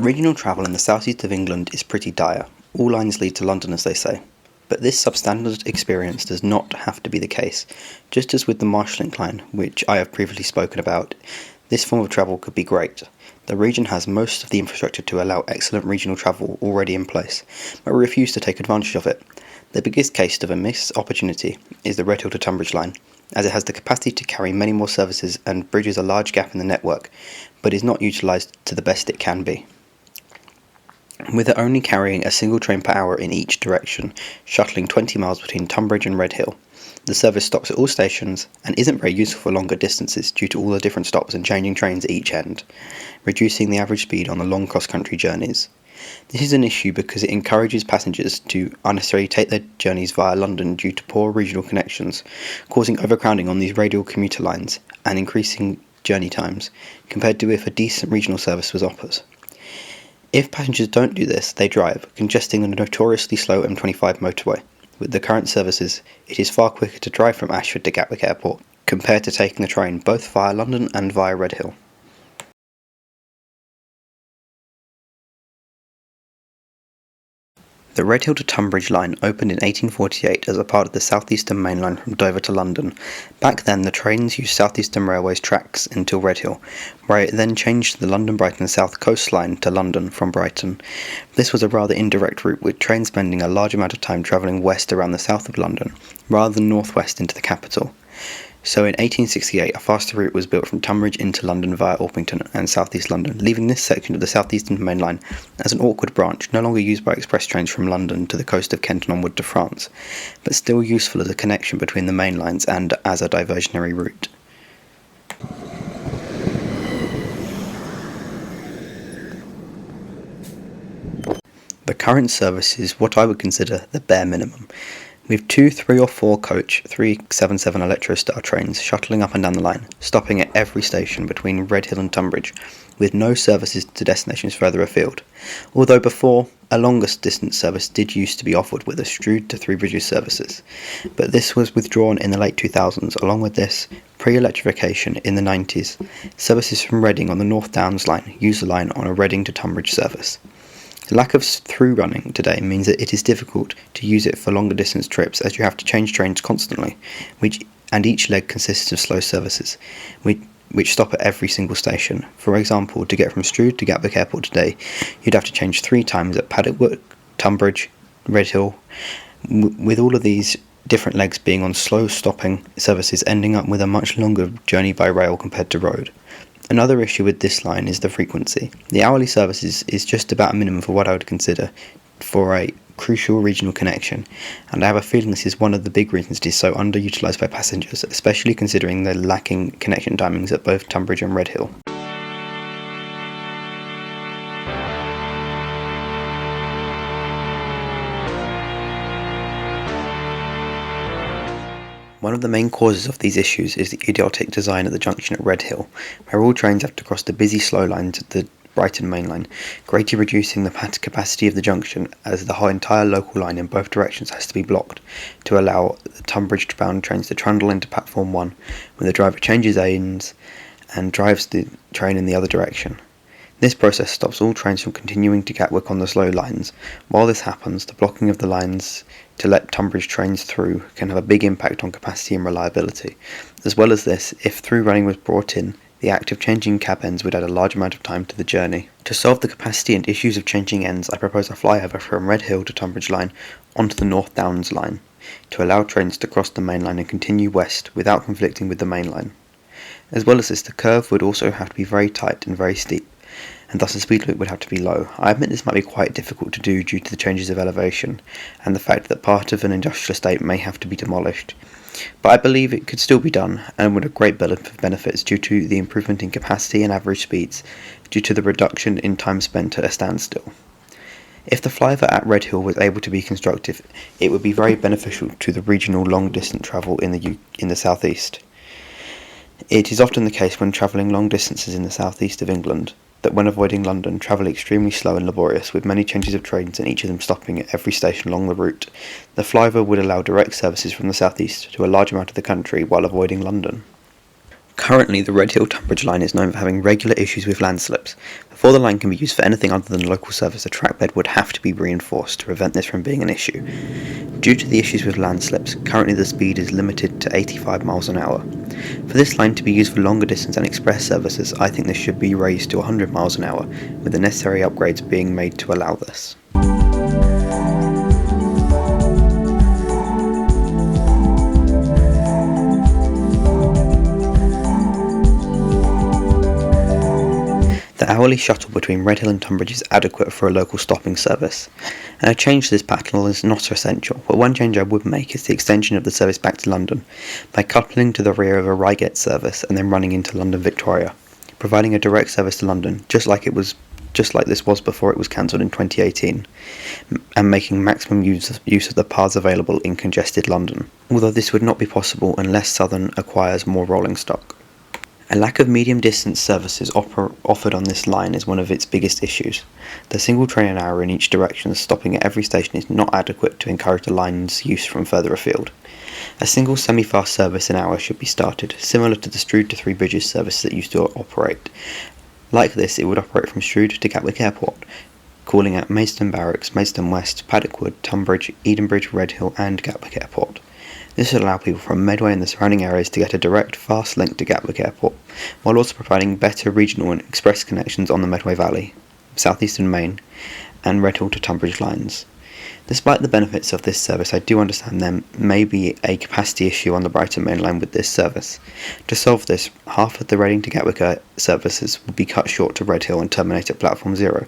Regional travel in the southeast of England is pretty dire. All lines lead to London, as they say. But this substandard experience does not have to be the case. Just as with the Marshallink line, which I have previously spoken about, this form of travel could be great. The region has most of the infrastructure to allow excellent regional travel already in place, but we refuse to take advantage of it. The biggest case of a missed opportunity is the Redhill to Tonbridge line, as it has the capacity to carry many more services and bridges a large gap in the network, but is not utilised to the best it can be. With it only carrying a single train per hour in each direction, shuttling 20 miles between Tonbridge and Redhill, the service stops at all stations and isn't very useful for longer distances due to all the different stops and changing trains at each end, reducing the average speed on the long cross-country journeys. This is an issue because it encourages passengers to unnecessarily take their journeys via London due to poor regional connections, causing overcrowding on these radial commuter lines and increasing journey times, compared to if a decent regional service was offered. If passengers don't do this, they drive, congesting the notoriously slow M25 motorway. With the current services, it is far quicker to drive from Ashford to Gatwick Airport, compared to taking the train both via London and via Redhill. The Redhill to Tonbridge line opened in 1848 as a part of the South Eastern Main Line from Dover to London. Back then the trains used South Eastern Railway's tracks until Redhill, where it then changed to the London-Brighton South Coast Line to London from Brighton. This was a rather indirect route, with trains spending a large amount of time travelling west around the south of London, rather than northwest into the capital. So in 1868 a faster route was built from Tunbridge into London via Orpington and South East London, leaving this section of the South Eastern Main Line as an awkward branch, no longer used by express trains from London to the coast of Kent and onward to France, but still useful as a connection between the main lines and as a diversionary route. The current service is what I would consider the bare minimum, with 2 3 or 4 coach 377 Electro-style trains shuttling up and down the line, stopping at every station between Redhill and Tonbridge, with no services to destinations further afield, although before, a longer distance service did used to be offered with a Strood to Three Bridges services, but this was withdrawn in the late 2000s. Along with this, pre-electrification in the 90s, services from Reading on the North Downs line use the line on a Reading to Tonbridge service. The lack of through running today means that it is difficult to use it for longer distance trips, as you have to change trains constantly, and each leg consists of slow services, which stop at every single station. For example, to get from Strood to Gatwick Airport today, you'd have to change 3 times at Paddockwood, Tonbridge, Redhill, with all of these different legs being on slow stopping services, ending up with a much longer journey by rail compared to road. Another issue with this line is the frequency. The hourly service is just about a minimum for what I would consider for a crucial regional connection, and I have a feeling this is one of the big reasons it is so underutilised by passengers, especially considering the lacking connection timings at both Tonbridge and Redhill. One of the main causes of these issues is the idiotic design at the junction at Redhill, where all trains have to cross the busy slow lines at the Brighton Main Line, greatly reducing the capacity of the junction, as the whole entire local line in both directions has to be blocked to allow the Tunbridge-bound trains to trundle into Platform 1 when the driver changes lanes and drives the train in the other direction. This process stops all trains from continuing to Gatwick on the slow lines. While this happens, the blocking of the lines to let Tunbridge trains through can have a big impact on capacity and reliability. As well as this, if through running was brought in, the act of changing cab ends would add a large amount of time to the journey. To solve the capacity and issues of changing ends, I propose a flyover from Redhill to Tonbridge line onto the North Downs line, to allow trains to cross the main line and continue west without conflicting with the main line. As well as this, the curve would also have to be very tight and very steep, and thus the speed limit would have to be low. I admit this might be quite difficult to do due to the changes of elevation, and the fact that part of an industrial estate may have to be demolished, but I believe it could still be done, and would have great benefits due to the improvement in capacity and average speeds, due to the reduction in time spent at a standstill. If the flyover at Redhill was able to be constructed, it would be very beneficial to the regional long-distance travel in the southeast. It is often the case when travelling long distances in the southeast of England that when avoiding London, travel extremely slow and laborious, with many changes of trains and each of them stopping at every station along the route. The flyover would allow direct services from the southeast to a large amount of the country while avoiding London. Currently, the Redhill Tonbridge line is known for having regular issues with landslips. Before the line can be used for anything other than local service, the trackbed would have to be reinforced to prevent this from being an issue. Due to the issues with landslips, currently the speed is limited to 85 miles an hour. For this line to be used for longer distance and express services, I think this should be raised to 100 miles an hour, with the necessary upgrades being made to allow this. The hourly shuttle between Redhill and Tonbridge is adequate for a local stopping service, and a change to this pattern is not essential, but one change I would make is the extension of the service back to London, by coupling to the rear of a Reigate service and then running into London Victoria, providing a direct service to London, just like this was before it was cancelled in 2018, and making maximum use of the paths available in congested London, although this would not be possible unless Southern acquires more rolling stock. A lack of medium-distance services offered on this line is one of its biggest issues. The single train an hour in each direction stopping at every station is not adequate to encourage the line's use from further afield. A single semi-fast service an hour should be started, similar to the Strood to Three Bridges service that used to operate. Like this, it would operate from Strood to Gatwick Airport, calling at Maidstone Barracks, Maidstone West, Paddock Wood, Tonbridge, Edenbridge, Redhill and Gatwick Airport. This would allow people from Medway and the surrounding areas to get a direct, fast link to Gatwick Airport, while also providing better regional and express connections on the Medway Valley, South Eastern Main, and Redhill to Tonbridge lines. Despite the benefits of this service, I do understand there may be a capacity issue on the Brighton Main Line with this service. To solve this, half of the Reading to Gatwick services will be cut short to Redhill and terminate at Platform 0,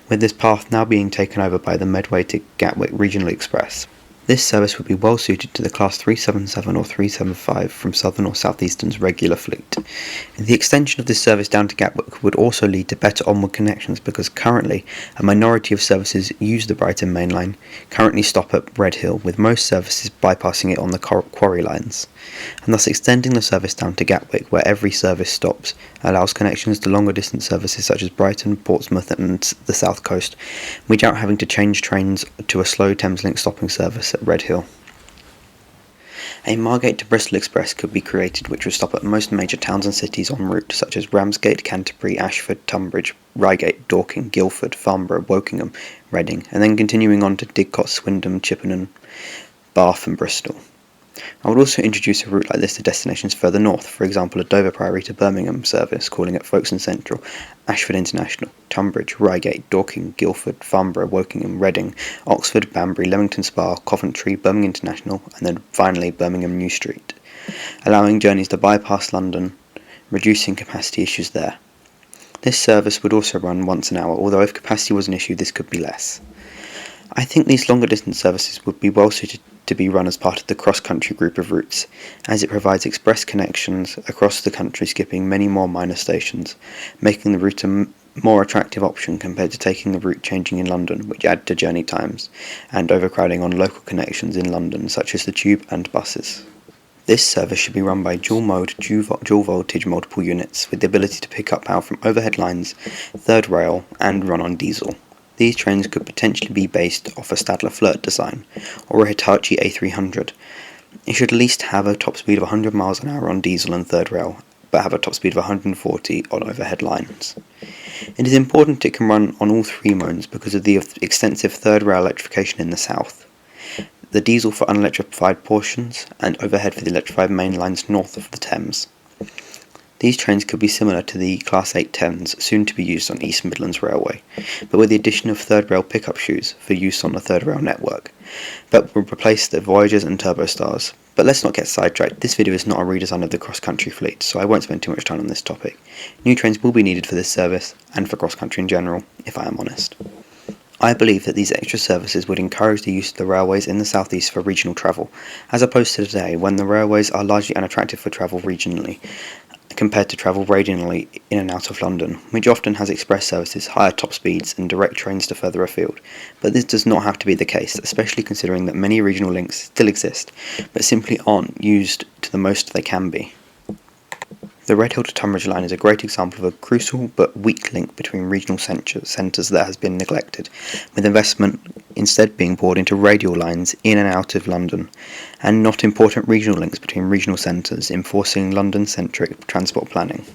with this path now being taken over by the Medway to Gatwick Regional Express. This service would be well suited to the Class 377 or 375 from Southern or South Eastern's regular fleet. The extension of this service down to Gatwick would also lead to better onward connections because currently a minority of services use the Brighton Main Line, currently stop at Redhill, with most services bypassing it on the quarry lines. And thus extending the service down to Gatwick, where every service stops, allows connections to longer distance services such as Brighton, Portsmouth and the South Coast, without having to change trains to a slow Thameslink stopping service at Redhill. A Margate to Bristol Express could be created which would stop at most major towns and cities en route, such as Ramsgate, Canterbury, Ashford, Tonbridge, Reigate, Dorking, Guildford, Farnborough, Wokingham, Reading, and then continuing on to Didcot, Swindon, Chippenham, Bath and Bristol. I would also introduce a route like this to destinations further north, for example a Dover Priory to Birmingham service calling at Folkestone Central, Ashford International, Tonbridge, Reigate, Dorking, Guildford, Farnborough, Wokingham, Reading, Oxford, Banbury, Leamington Spa, Coventry, Birmingham International, and then finally Birmingham New Street, allowing journeys to bypass London, reducing capacity issues there. This service would also run once an hour, although if capacity was an issue this could be less. I think these longer distance services would be well suited to be run as part of the cross-country group of routes, as it provides express connections across the country skipping many more minor stations, making the route a more attractive option compared to taking the route changing in London, which add to journey times, and overcrowding on local connections in London such as the tube and buses. This service should be run by dual-mode, dual-voltage multiple units with the ability to pick up power from overhead lines, third rail, and run on diesel. These trains could potentially be based off a Stadler Flirt design, or a Hitachi A300. It should at least have a top speed of 100 miles an hour on diesel and third rail, but have a top speed of 140 on overhead lines. It is important it can run on all three modes because of the extensive third rail electrification in the south, the diesel for unelectrified portions, and overhead for the electrified main lines north of the Thames. These trains could be similar to the Class 8 Thames soon to be used on East Midlands Railway, but with the addition of third rail pickup shoes for use on the third rail network, but will replace the Voyagers and Turbostars. But let's not get sidetracked, this video is not a redesign of the cross-country fleet, so I won't spend too much time on this topic. New trains will be needed for this service, and for cross-country in general, if I am honest. I believe that these extra services would encourage the use of the railways in the southeast for regional travel, as opposed to today when the railways are largely unattractive for travel regionally, compared to travel radially in and out of London, which often has express services, higher top speeds and direct trains to further afield. But this does not have to be the case, especially considering that many regional links still exist, but simply aren't used to the most they can be. The Redhill to Tonbridge line is a great example of a crucial but weak link between regional centres that has been neglected, with investment instead being poured into radial lines in and out of London, and not important regional links between regional centres, enforcing London-centric transport planning.